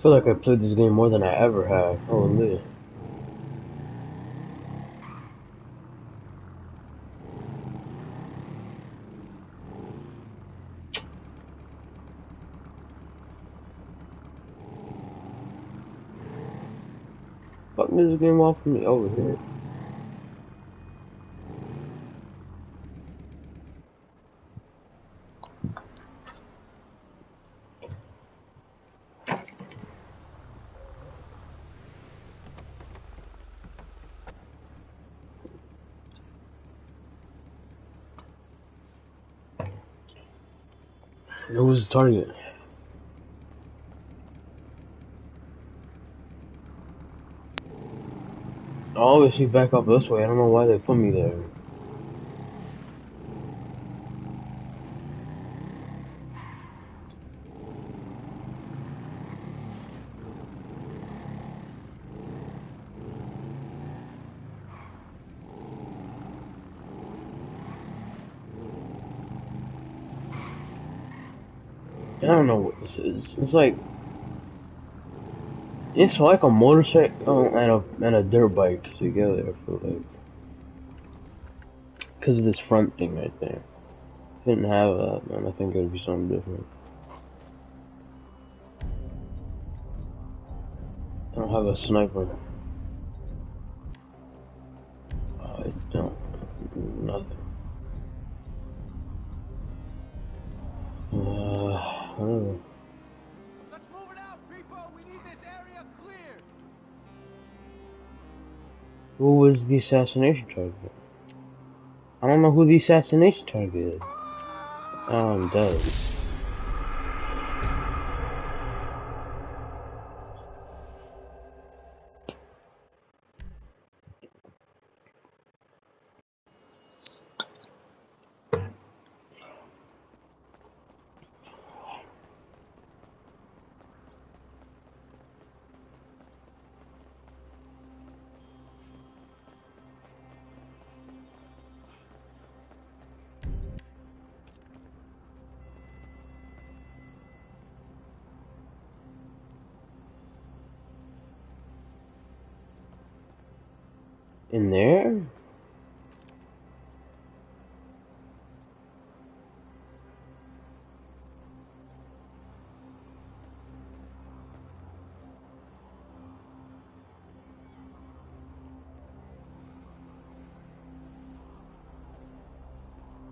feel like I played this game more than I ever have. Holy. Fuck this game off from me over here. Who was the target? I always see back up this way. I don't know why they put me there. I don't know what this is. It's like a motorcycle and a dirt bike together. I feel like, because of this front thing right there. If I didn't have that, man, I think it'd be something different. I don't have a sniper. I don't. Nothing. I don't know. Let's move it out, people. We need this area clear. Who was the assassination target? I don't know who the assassination target is. Oh, I'm dead. In there?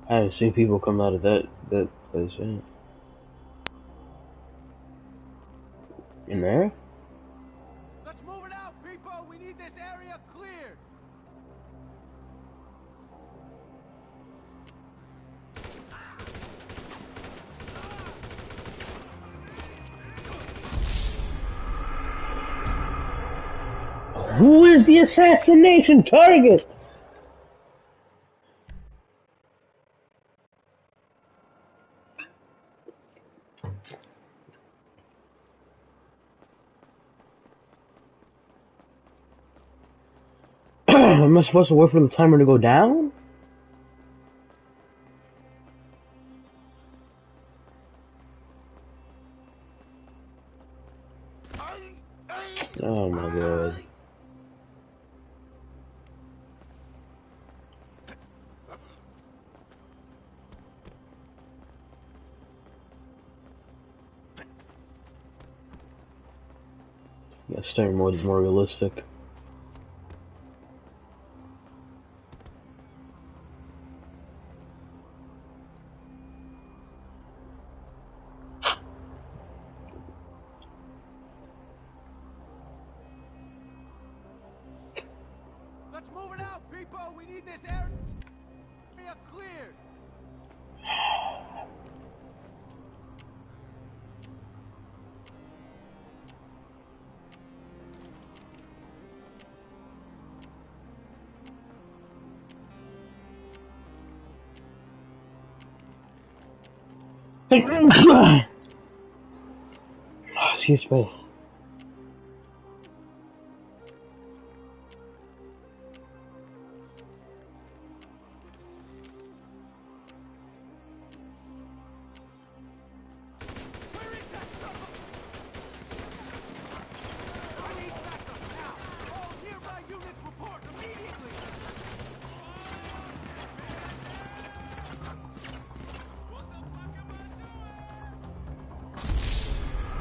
I haven't seen people come out of that place yet. In there? Let's move it out, people. We need this area clear. Who is the assassination target? Am I supposed to wait for the timer to go down? Oh my god. Yeah, story mode is more realistic. Let's move it out, people. We need this area clear. Excuse me.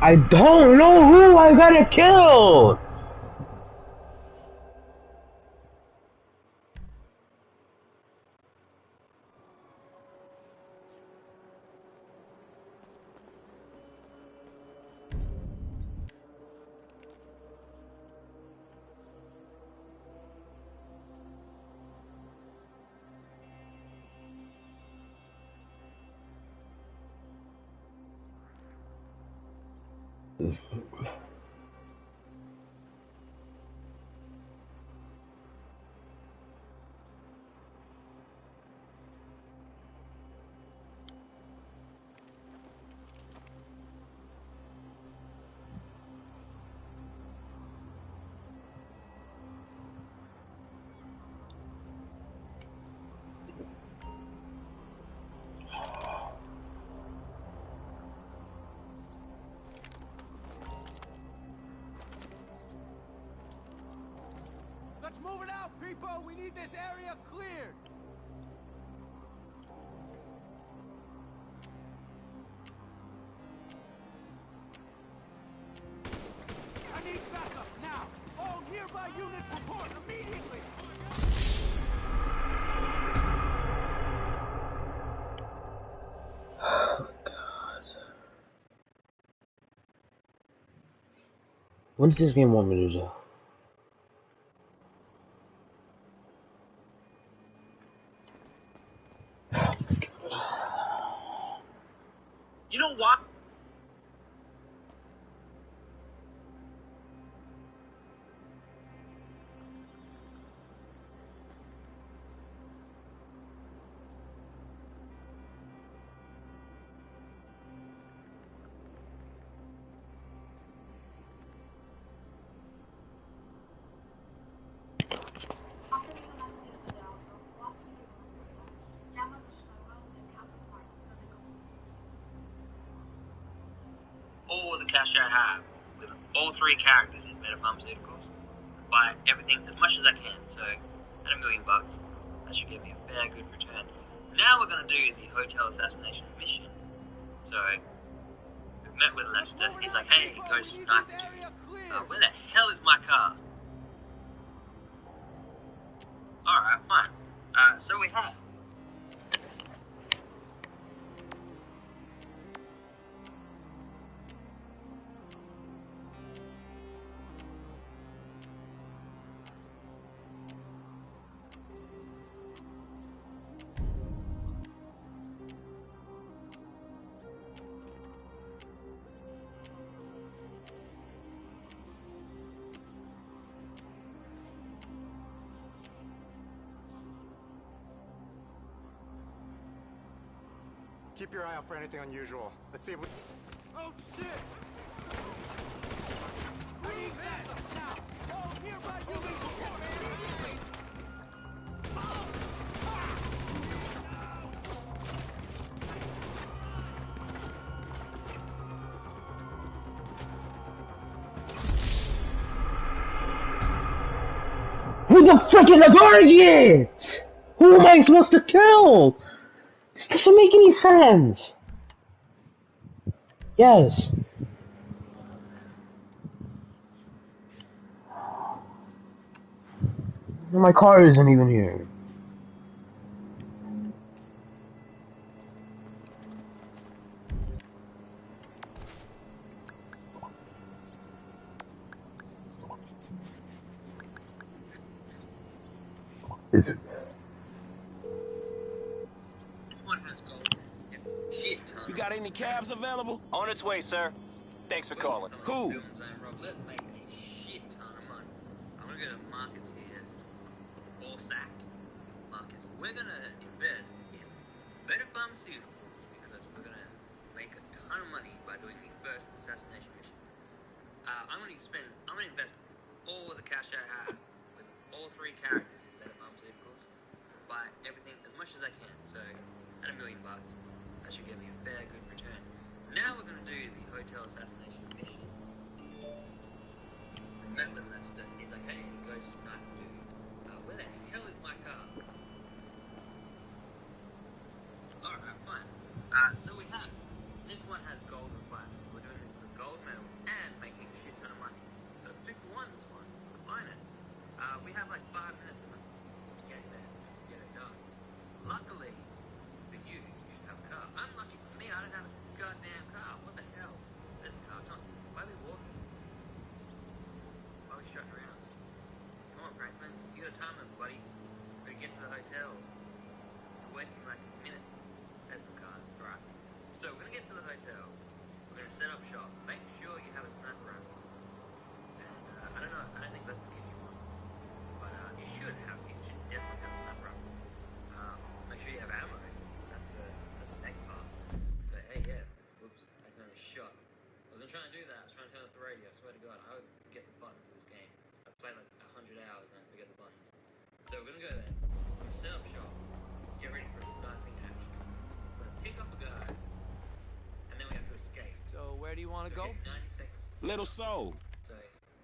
I don't know who I gotta kill! Let's move it out, people! We need this area cleared! I need backup, now! All nearby units report immediately! Oh, God. What does this game want me to do? You know what? All the cash I have with all three characters in Meta Pharmaceuticals. Buy everything as much as I can, so at $1 million, that should give me a fair good return. Now we're gonna do the hotel assassination mission. So we met with Lester. He's like, hey, go snipe dude. Where the hell is my car? Alright, fine. So we have. Keep your eye out for anything unusual. Let's see if we... Oh, shit! I need backup, now! All nearby units report immediately! Who the frick is the target? Who am I supposed to kill? This doesn't make any sense. Yes. My car isn't even here. Is it? You got any cabs available? On its way, sir. Thanks for calling. Cool. Let's make a shit ton of money. I'm gonna go to markets here. All sack markets. We're gonna invest in better pharmaceuticals because we're gonna make a ton of money by doing the first assassination mission. I'm gonna invest all the cash I have with all three characters in better pharmaceuticals. Buy everything as much as I can. So at $1 million, that should give me a fair good return. Now we're gonna do the hotel assassination mission. Met with Lester. He's like, hey, go snipe dude. Where the hell is my car? Alright, fine. So we have. This one has gold requirements. We're doing this for gold medal. We have like 5 minutes to get there, get it done. Luckily for you, you should have a car. Unlucky for me, I don't have a goddamn car. What the hell? There's a car. Come on. Why are we walking? Why are we strutting around? Come on, Franklin. You got a time limit, buddy. We're gonna get to the hotel. We're wasting like a minute. There's some cars. Alright. So we're gonna get to the hotel. We're gonna set up shop. Make sure you have a sniper rifle. And I don't know. I don't think Lester gives you one, but you should have. You should definitely have a sniper rifle. Make sure you have ammo. That's the next part. So hey, yeah. Whoops. I accidentally shot. I wasn't trying to do that. I was trying to turn up the radio. I swear to God, I always forget the buttons of this game. I've played like 100 hours and I forget the buttons. So we're gonna go there. We're gonna set up shop. Get ready for a sniping action. We're gonna pick up a guy, and then we have to escape. So where do you want to go? 90 seconds. Little soul. So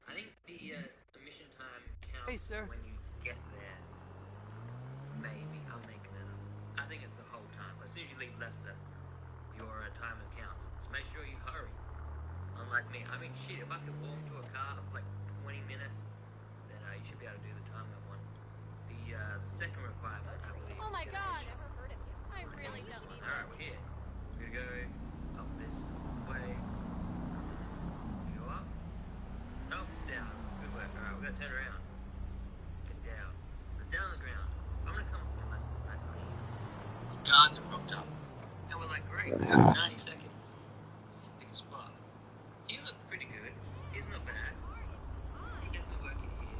I think the mission time counts Hey, sir. when you get there. Maybe I'll make it up. I think it's the whole time. As soon as you leave Leicester, your timer counts. So make sure you hurry. Unlike me, I mean, shit. If I could walk to a car for like 20 minutes, then you should be able to do the timer one. The second requirement, I believe. Oh my is get God! a Never heard of you. I really don't need Alright, we're here. We're gonna go up this way. Go up. Nope, it's down. Good work. Alright, we're gonna turn around. Get down. It's down on the ground. I'm gonna come unless that's me. Guards are propped up. And we're like, great, we got 90 seconds to pick a spot. He looks pretty good. He's not bad. He gets the work in here.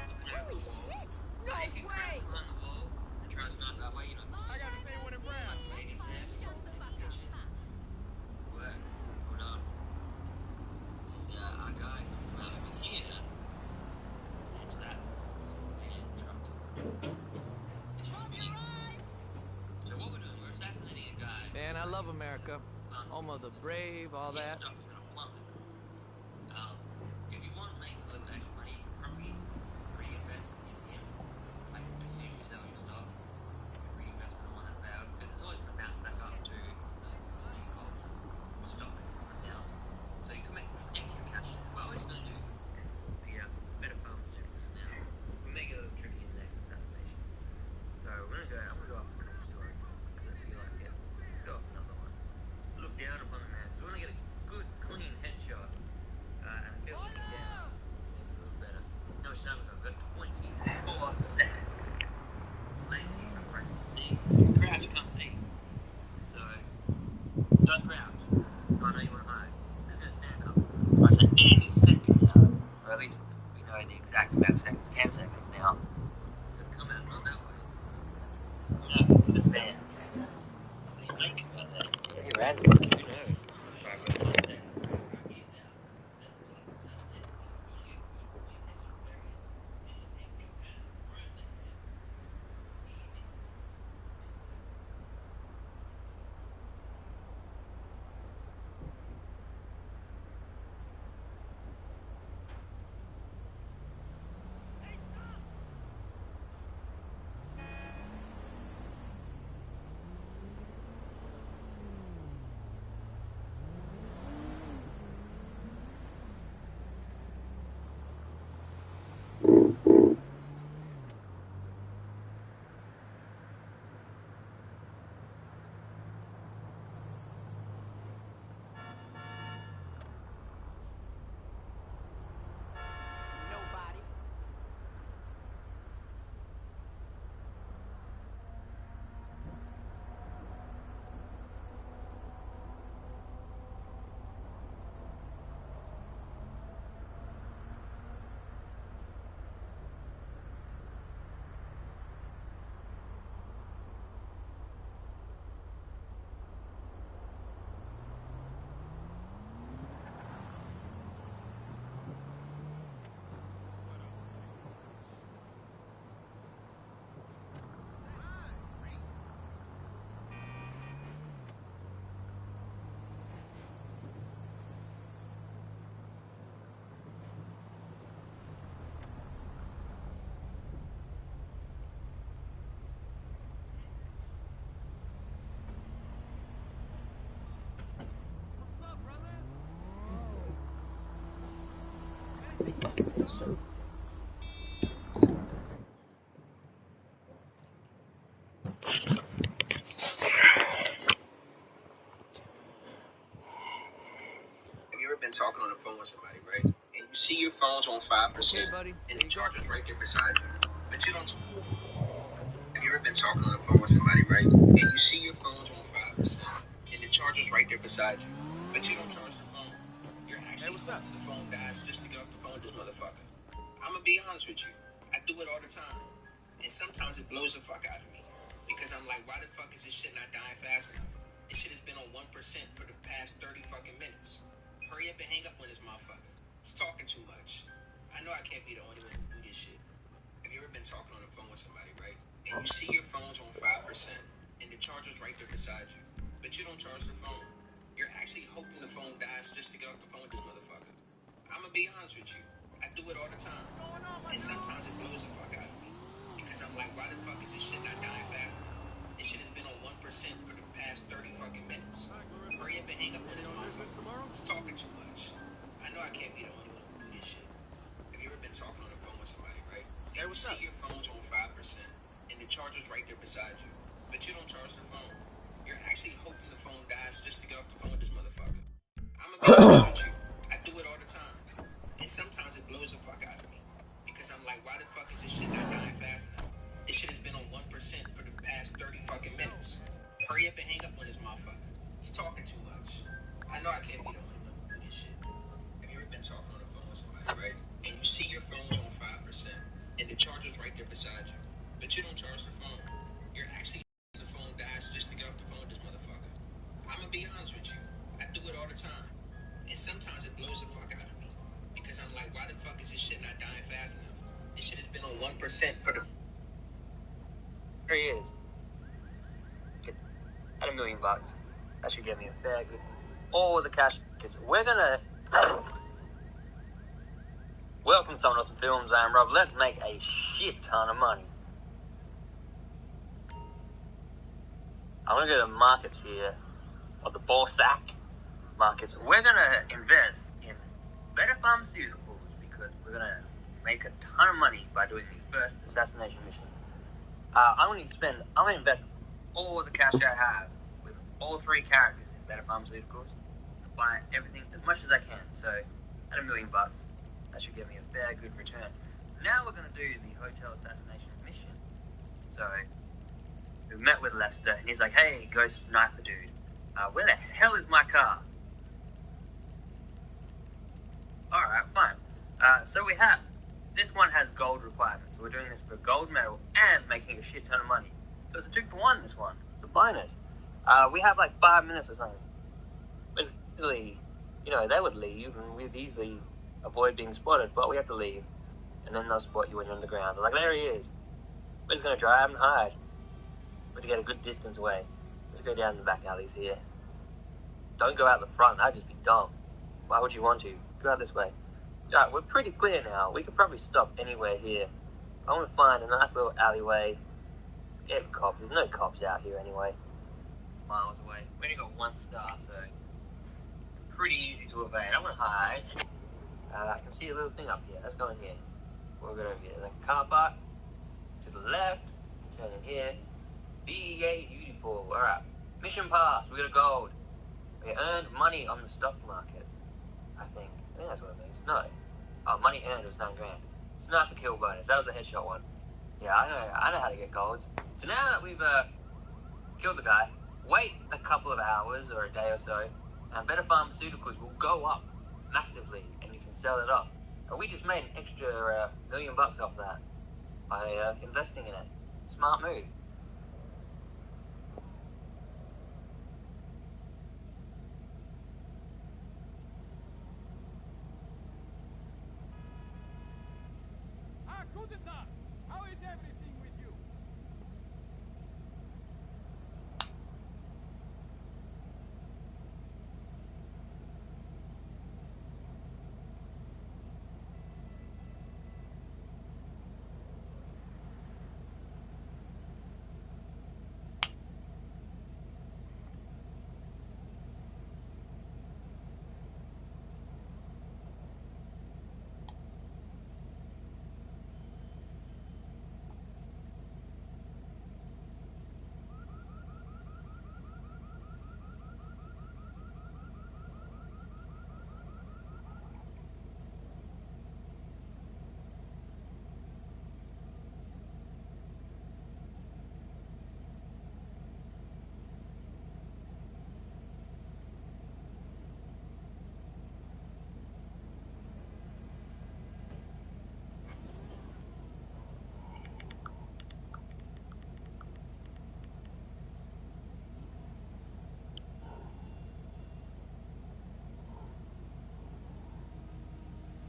Looking over Holy the wall. shit! No If you way! climb on the wall and try to snipe that way, you know. I gotta stay with it, Brad. Nice ladies there. Shut the fuck up. Good work. Well done. And our guy comes out over here. Into that van truck. It's just big. So what we're doing, we're assassinating a guy. Man, I love America. Home of the brave, all that. His stock's gonna plummet. If you want to make a little extra money, you can probably reinvest in him. Like, as soon as you sell your stock, you can reinvest in the one that failed, because it's always going to bounce back up to what you call stock amount. So you can make some extra cash. What we're just going to do, better pharmaceuticals now. We make it a little tricky in the next assassination. So we're going to go, I'm going to go up for insurance, because I feel like, yeah, let's go up another one. Look down upon the man. So we want to get a good, clean headshot. And feel like down. A little better. How much time have we got? 24 seconds. Lazy, right? See? Crouch, you can't see. So, don't crouch. I know you want to hide. Just gonna stand up. Right, so any second now, or at least we know the exact amount of seconds, 10 seconds now. So come out, not that way. Come out, this man. What do you make about that? Hey, random. Who knows? Sorry, but I'm saying. Nobody. What's up, brother? So, been talking on the phone with somebody, right? And you see your phone's on 5%, Okay, buddy. and Here the you go. charger's right there beside you, but you don't. Have you ever been talking on the phone with somebody, right? And you see your phone's on 5%, and the charger's right there beside you, but you don't charge the phone. You're actually what's up? hoping the phone dies just to get off the phone with this motherfucker. I'm gonna be honest with you. I do it all the time, and sometimes it blows the fuck out of me because I'm like, why the fuck is this shit not dying fast enough? This shit has been on 1% for the past 30 fucking minutes. Hurry up and hang up on this motherfucker. He's talking too much. I know I can't be the only one who do this shit. Have you ever been talking on the phone with somebody, right? And you see your phone's on 5%, and the charger's right there beside you, but you don't charge the phone. You're actually hoping the phone dies just to get off the phone with this motherfucker. I'm gonna be honest with you. I do it all the time. What's going on, my And dude? sometimes it blows the fuck out of me. Because I'm like, why the fuck is this shit not dying fast enough? This shit has been on 1% for the past 30 fucking minutes. Hurry up and hang up on this motherfucker. He's talking too much. I know I can't be the only one who do this shit. Have you ever been talking on the phone with somebody, right? Hey, what's up? You see your phone's on 5%, and the charger's right there beside you, but you don't charge the phone. You're actually hoping the phone dies just to get off the phone with this motherfucker. I'm gonna be honest with you. I do it all the time, and sometimes it blows the fuck out of me because I'm like, why the fuck is this shit not dying fast enough? This shit has been on 1% for the past 30 fucking minutes. Hurry up and hang up on this motherfucker. He's talking too much. I know I can't be the only one who do this shit. Have you ever been talking on the phone with somebody, right? And you see your phone's on 5%, and the charger's right there beside you, but you don't charge the phone. You're actually the phone dies just to get off the phone with this motherfucker. I'm gonna be honest with you. I do it all the time, and sometimes it blows the fuck out of me because I'm like, why the fuck is this shit not dying fast enough? This shit has been on 1% for the. There he is. At $1 million. That should get me a fair good. All the cash, because we're gonna. Welcome, Someone Awesome Films. I'm Rob. Let's make a shit ton of money. I'm gonna go to the markets here, or the Borsak markets. We're gonna invest in better pharmaceuticals because we're gonna make a ton of money by doing the first assassination mission. I'm gonna invest all the cash I have with all 3 characters in better pharmaceuticals. Buy everything as much as I can. So at $1 million, that should give me a fair good return. Now we're gonna do the hotel assassination mission. So we met with Lester, and he's like, "Hey, go snipe the dude. Where the hell is my car?" Alright, fine. So we have, this one has gold requirements. We're doing this for gold medal and making a shit ton of money. So it's a 2-for-1, this one. The finest. We have like 5 minutes or something. Basically, they would leave and we'd easily avoid being spotted, but we have to leave. And then they'll spot you when you're on the ground. They're like, there he is. We're just going to drive and hide. We have to get a good distance away. Let's go down the back alleys here. Don't go out the front, that'd just be dumb. Why would you want to? Go out this way. Alright, we're pretty clear now. We could probably stop anywhere here. I want to find a nice little alleyway. Get cops. There's no cops out here anyway. Miles away. We only got 1 star, so pretty easy to evade. I want to hide. I can see a little thing up here. Let's go in here. We'll go over here. Like a car park. To the left. Turn in here. BEA beautiful. Alright. Mission pass. We got a gold. We earned money on the stock market. I think that's what it means. No. Oh, money earned was 9 grand. Sniper kill bonus. That was the headshot one. Yeah, I know how to get golds. So now that we've killed the guy, wait a couple of hours or a day or so, and better pharmaceuticals will go up massively, and you can sell it off. And we just made an extra $1 million off that by investing in it. Smart move. Guten Tag. How is everything with you?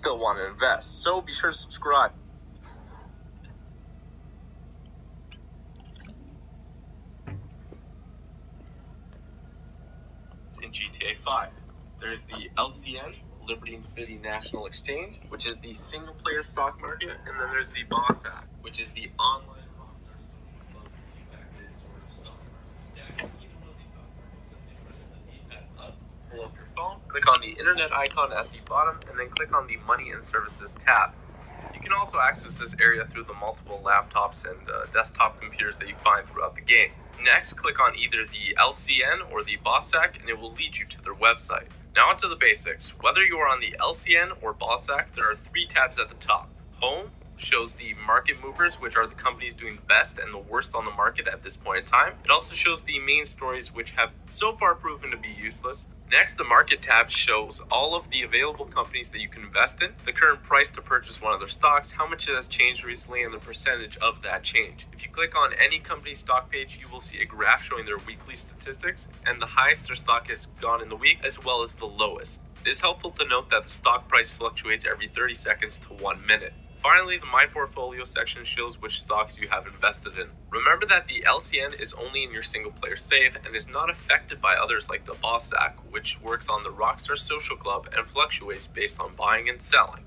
still want to invest, so be sure to subscribe. In GTA 5, there's the LCN, Liberty City National Exchange, which is the single-player stock market, and then there's the Boss app, which is the online Rockstar social club D-backed sort of stock market. Yeah, I guess you can know these stock markets. Simply press the D-pad up, pull up your phone, click on the internet icon at the bottom, and then click on the Money and Services tab. You can also access this area through the multiple laptops and desktop computers that you find throughout the game. Next, click on either the LCN or the BOSSAC, and it will lead you to their website. Now onto the basics. Whether you are on the LCN or BOSSAC, there are 3 tabs at the top. Home shows the market movers, which are the companies doing the best and the worst on the market at this point in time. It also shows the main stories, which have so far proven to be useless. Next, the market tab shows all of the available companies that you can invest in, the current price to purchase one of their stocks, how much it has changed recently, and the percentage of that change. If you click on any company's stock page, you will see a graph showing their weekly statistics and the highest their stock has gone in the week, as well as the lowest. It is helpful to note that the stock price fluctuates every 30 seconds to 1 minute. Finally, the My Portfolio section shows which stocks you have invested in. Remember that the LCN is only in your single-player save and is not affected by others like the BOSSAC, which works on the Rockstar Social Club and fluctuates based on buying and selling.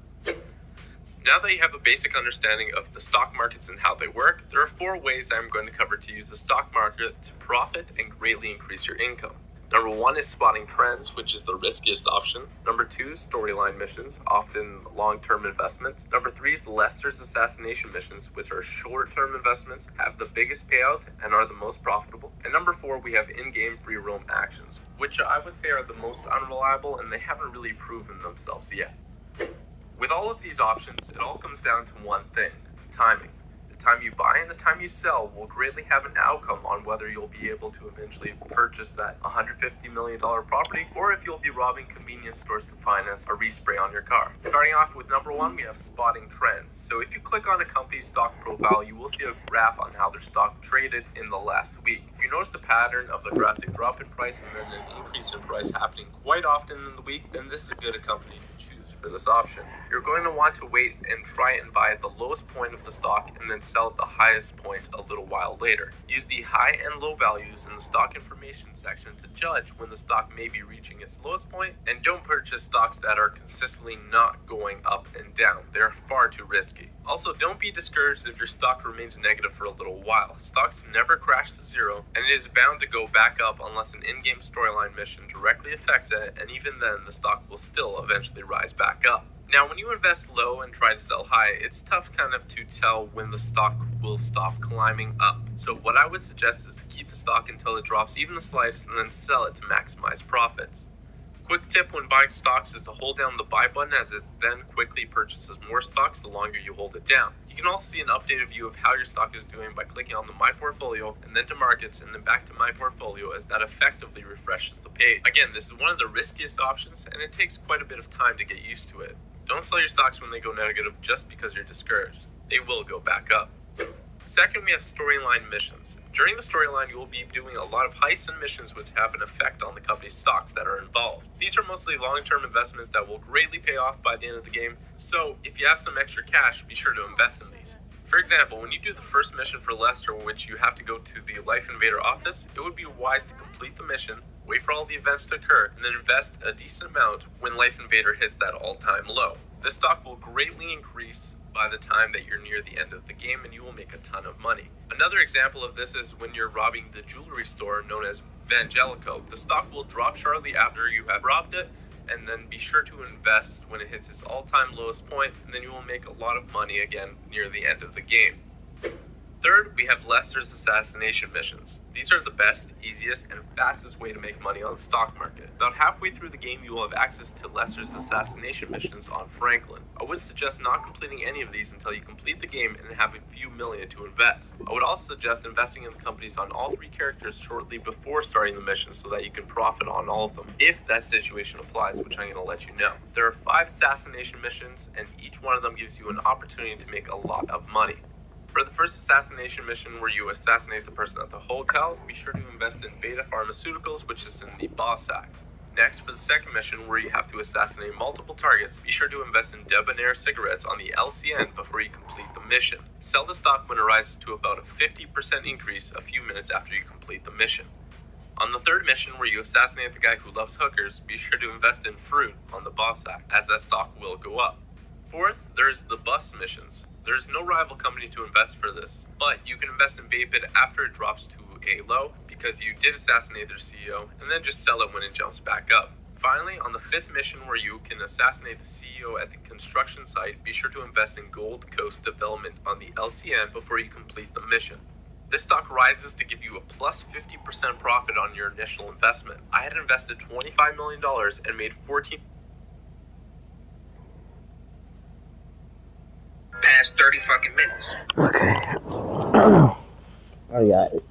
Now that you have a basic understanding of the stock markets and how they work, there are 4 ways I'm going to cover to use the stock market to profit and greatly increase your income. Number 1 is spotting trends, which is the riskiest option. Number 2 is storyline missions, often long-term investments. Number 3 is Lester's assassination missions, which are short-term investments, have the biggest payout, and are the most profitable. And number 4, we have in-game free roam actions, which I would say are the most unreliable, and they haven't really proven themselves yet. With all of these options, it all comes down to one thing: timing. The time you buy and the time you sell will greatly have an outcome on whether you'll be able to eventually purchase that $150 million property, or if you'll be robbing convenience stores to finance a respray on your car. Starting off with number 1, we have spotting trends. So if you click on a company's stock profile, you will see a graph on how their stock traded in the last week. If you notice the pattern of a drastic drop in price and then an increase in price happening quite often in the week, then this is a good company to choose for this option. You're going to want to wait and try and buy at the lowest point of the stock and then sell at the highest point a little while later. Use the high and low values in the stock information section to judge when the stock may be reaching its lowest point, and don't purchase stocks that are consistently not going up and down. They're far too risky. Also, don't be discouraged if your stock remains negative for a little while. Stocks never crash to zero, and it is bound to go back up unless an in-game storyline mission directly affects it, and even then the stock will still eventually rise back up. Now, when you invest low and try to sell high, it's tough kind of to tell when the stock will stop climbing up. So what I would suggest is to keep the stock until it drops even the slightest and then sell it to maximize profits. Quick tip when buying stocks is to hold down the buy button, as it then quickly purchases more stocks the longer you hold it down. You can also see an updated view of how your stock is doing by clicking on the My Portfolio and then to Markets and then back to My Portfolio, as that effectively refreshes the page. Again, this is one of the riskiest options and it takes quite a bit of time to get used to it. Don't sell your stocks when they go negative just because you're discouraged. They will go back up. Second, we have storyline missions. During the storyline, you will be doing a lot of heists and missions which have an effect on the company's stocks that are involved. These are mostly long-term investments that will greatly pay off by the end of the game, so if you have some extra cash, be sure to invest in these. For example, when you do the first mission for Lester, in which you have to go to the Life Invader office, it would be wise to complete the mission, wait for all the events to occur, and then invest a decent amount when Life Invader hits that all-time low. This stock will greatly increase by the time that you're near the end of the game, and you will make a ton of money. Another example of this is when you're robbing the jewelry store known as Vangelico. The stock will drop shortly after you have robbed it, and then be sure to invest when it hits its all-time lowest point, and then you will make a lot of money again near the end of the game. Third, we have Lester's assassination missions. These are the best, easiest, and fastest way to make money on the stock market. About halfway through the game, you will have access to Lester's assassination missions on Franklin. I would suggest not completing any of these until you complete the game and have a few million to invest. I would also suggest investing in the companies on all 3 characters shortly before starting the mission so that you can profit on all of them, if that situation applies, which I'm going to let you know. There are 5 assassination missions, and each one of them gives you an opportunity to make a lot of money. For the first assassination mission, where you assassinate the person at the hotel, be sure to invest in Beta Pharmaceuticals, which is in the BOSSAC. Next, for the second mission where you have to assassinate multiple targets, be sure to invest in debonair cigarettes on the LCN before you complete the mission. Sell the stock when it rises to about a 50% increase a few minutes after you complete the mission. On the third mission where you assassinate the guy who loves hookers, be sure to invest in fruit on the boss act, as that stock will go up. Fourth, there's the bus missions. There's no rival company to invest for this, but you can invest in Vapid after it drops to a low because you did assassinate their CEO, and then just sell it when it jumps back up. Finally, on the fifth mission where you can assassinate the CEO at the construction site, be sure to invest in Gold Coast Development on the LCN before you complete the mission. This stock rises to give you a plus 50% profit on your initial investment. I had invested $25 million and made 14 past 30 fucking minutes. Okay. I got it.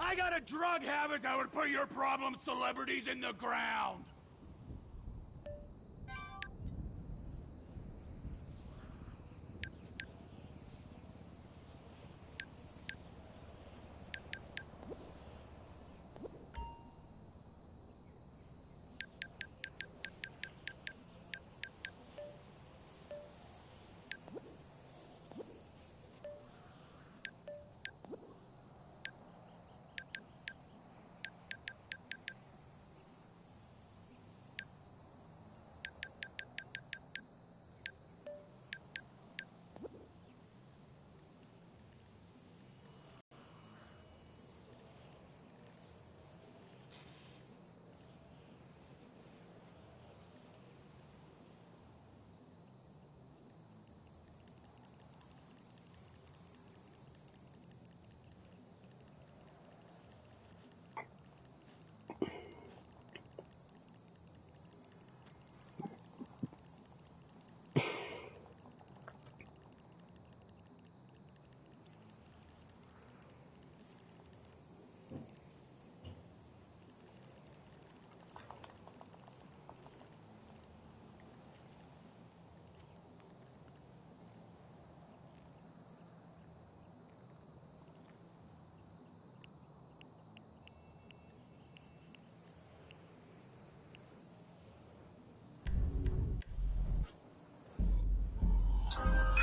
I got a drug habit that would put your problem celebrities in the ground.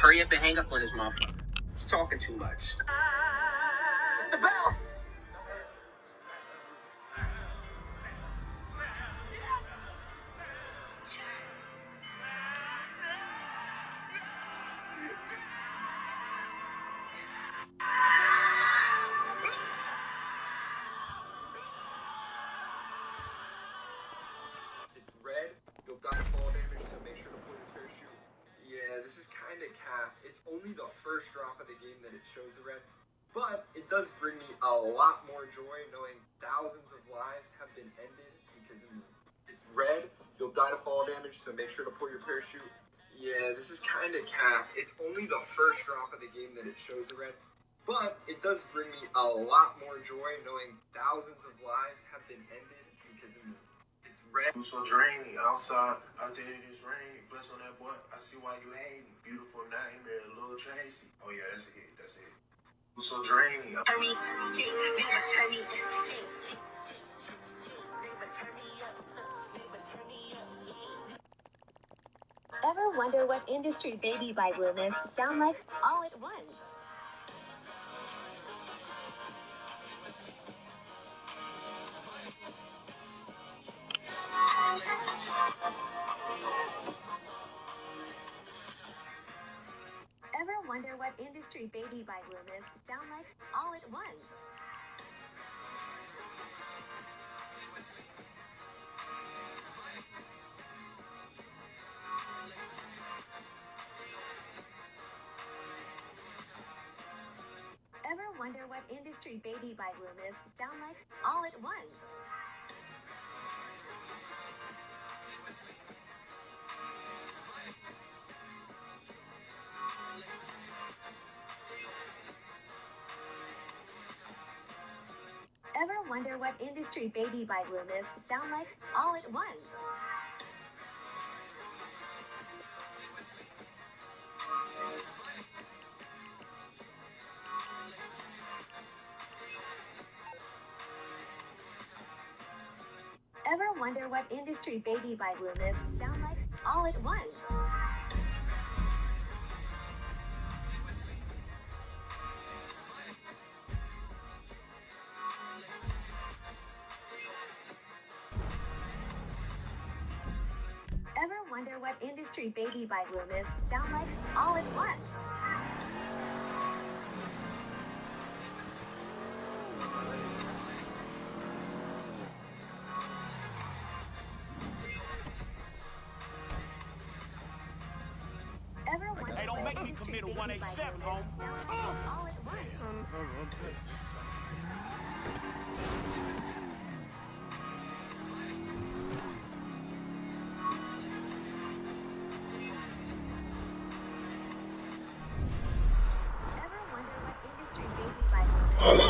Hurry up and hang up on this motherfucker. He's talking too much. The bell! It's red. You'll die to fall damage, so make sure to pull your parachute. Yeah, this is kind of cap. It's only the first drop of the game that it shows the red. But it does bring me a lot more joy knowing thousands of lives have been ended because it's red. You'll die to fall damage, so make sure to pull your parachute. Yeah, this is kind of cap. It's only the first drop of the game that it shows the red. But it does bring me a lot more joy knowing thousands of lives have been ended because it's red. It was so dreamy outside. Out there it is rain. Flex on that boy. I see why you hate me. Beautiful nightmare, Lil Tracy. Oh yeah, that's a hit. That's a hit. It was so dreamy. Ever wonder what industry baby by women sound like all at once? Ever wonder what industry baby by women sound like all at once? wonder what industry baby by Loomis sound like all at once? Ever wonder what industry baby by Loomis sound like all at once? Ever wonder what industry baby by Loomis sound like all at once? Ever wonder what industry baby by Loomis sound like all at once? Ever wonder Hey, don't what make me industry commit a baby by 187, Loomis home. sound like all at once? Ever wonder what industry baby by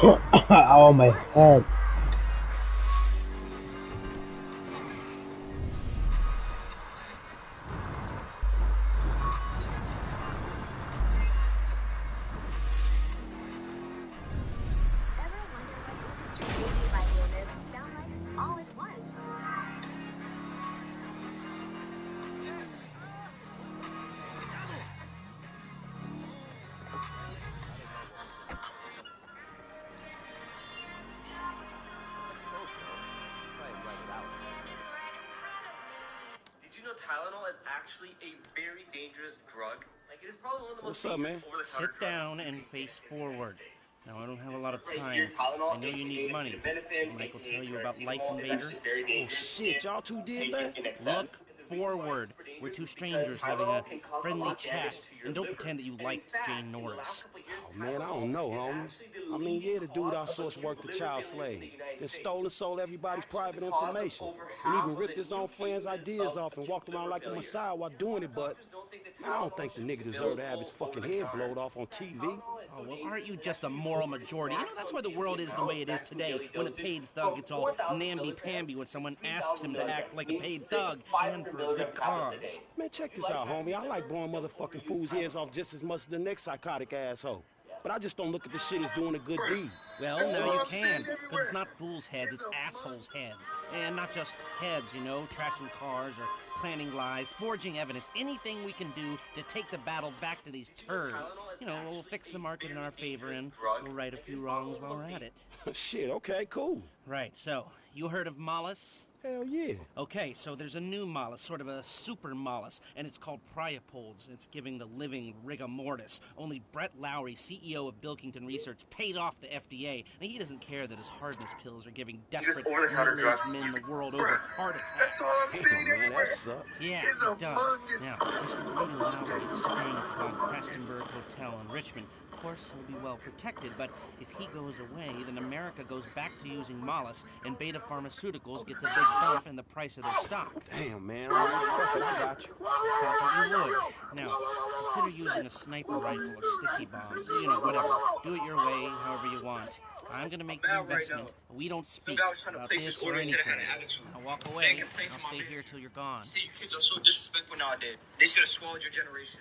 Loomis Oh, my head. Ever wonder what industry baby by Loomis sound like all at once? I suppose so. Try and write it out. Did you know Tylenol is actually a very dangerous drug? Like, it is probably one of the most What's up, man? dangerous over-the-counter Sit drugs. down and face forward. Now, I don't have a lot of Right time. here, Tylenol, I know you need aka money. acetaminophen, Mike will aka tell you about Life paracetamol, is Invader. actually very Oh dangerous. shit, y'all two did Take that? it in excess. Look forward. We're two strangers having a friendly chat. And don't pretend that you liked Jane Norris. Oh man, I don't know, homie. I mean, yeah, the dude outsourced work to child slaves, then stole and sold everybody's private information, and even ripped his own friends' ideas off and walked around like a messiah while doing it, but man, I don't think the nigga deserved to have his fucking head blowed off on TV. Oh, well, aren't you just a moral majority? You know, that's why the world is the way it is today, when a paid thug gets all namby-pamby when someone asks him to act like a paid thug, and for a good cause. Man, check this out, homie. I like blowing motherfucking fools' heads off just as much as the next psychotic asshole. But I just don't look at this shit as doing a good deed. Well, now you can, because it's not fools' heads, it's assholes' heads. And not just heads, you know, trashing cars or planning lies, forging evidence, anything we can do to take the battle back to these turds. You know, we'll fix the market in our favor and we'll right a few wrongs while we're at it. Shit, okay, cool. Right, so, you heard of Mollis? Hell yeah. Okay, so there's a new mollusk, sort of a super mollusk, and it's called Priapolds. It's giving the living rigor mortis. Only Brett Lowry, CEO of Bilkington Research, paid off the FDA, and he doesn't care that his hardness pills are giving desperate middle-aged men the world over heart attacks. Damn, man, that sucks. Yeah, it does. Now, Mr. Bruno Lowry is staying at the Von Prestenberg Hotel in Richmond. Of course, he'll be well protected, but if he goes away, then America goes back to using mollusks, and Beta Pharmaceuticals gets a big bump in the price of their stock. Damn, man. All right, fuck it, I got you. Thought that you would. Now, consider using a sniper rifle or sticky bombs. You know, whatever. Do it your way, however you want. I'm gonna make the investment. We don't speak about this or anything. Now walk away. I'll stay here till you're gone. See, you kids are so disrespectful nowadays. They should have swallowed your generation.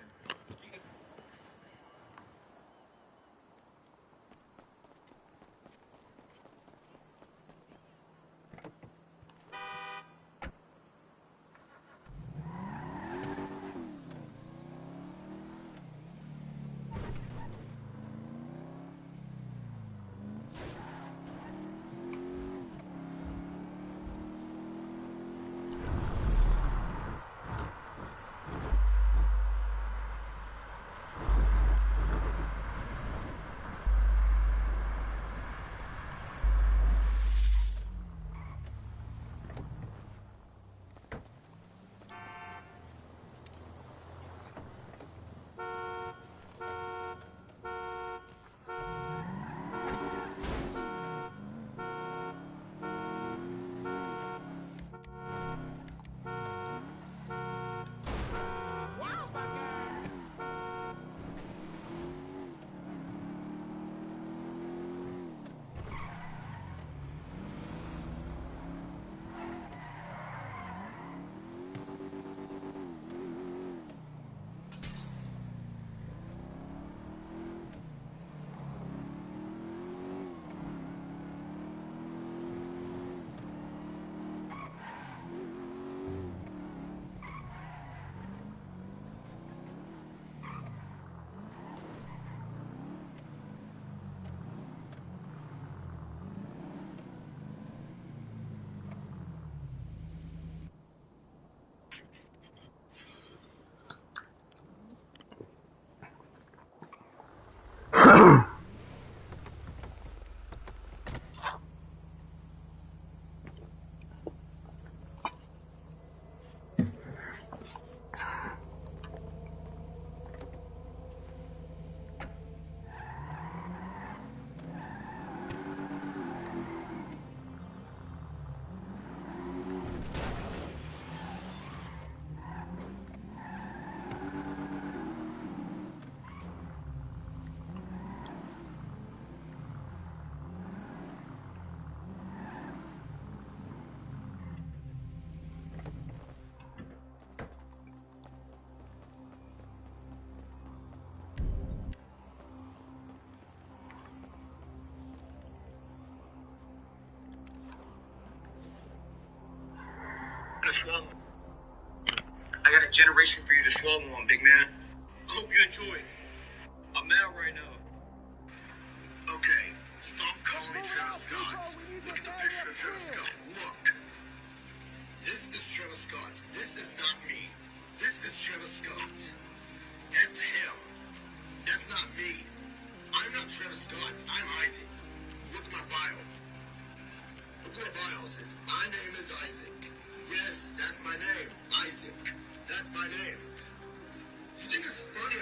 I got a generation for you to swallow on, big man. I hope you enjoy. I'm out right now. Okay, stop calling me Travis Scott. Look at the picture of Travis Scott. Look. This is Travis Scott. This is not me. This is Travis Scott. That's him. That's not me. I'm not Travis Scott. I'm Isaac. Look at my bio. Look what my bio says. My name is Isaac. Yes, that's my name. Isaac. That's my name. You think it's funny?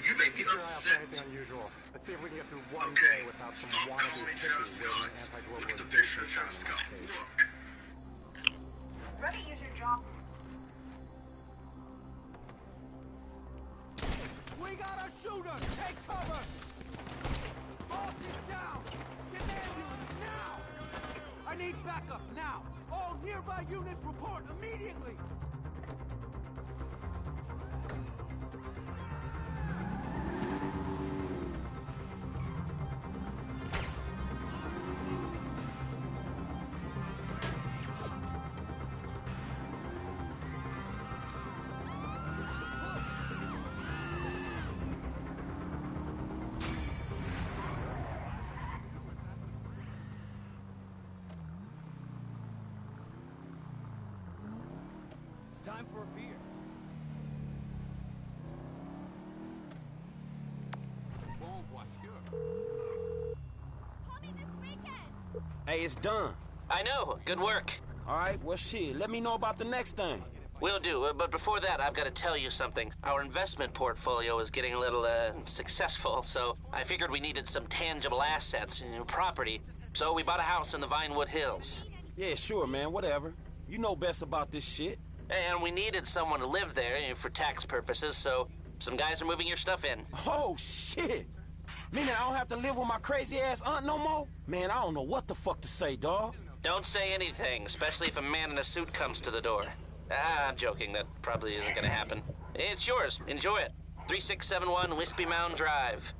You may be Keep your eye out for anything unusual. Let's see if we can get through one day without some wannabe hippie waving anti-globalization sign in our face. Ready, use your job. We got a shooter! Take cover! Boss is down! Get the ambulance now! I need backup now! All nearby units report immediately! Time for a beer. Bon voiture. Call me this weekend. Hey, it's done. I know. Good work. All right, well, shit, let me know about the next thing. Will do, but before that, I've got to tell you something. Our investment portfolio is getting a little, successful, so I figured we needed some tangible assets, property. So we bought a house in the Vinewood Hills. Yeah, sure, man, whatever. You know best about this shit. And we needed someone to live there for tax purposes, so some guys are moving your stuff in. Oh, shit. Meaning I don't have to live with my crazy-ass aunt no more? Man, I don't know what the fuck to say, dawg. Don't say anything, especially if a man in a suit comes to the door. I'm joking. That probably isn't going to happen. It's yours. Enjoy it. 3671 Wispy Mound Drive.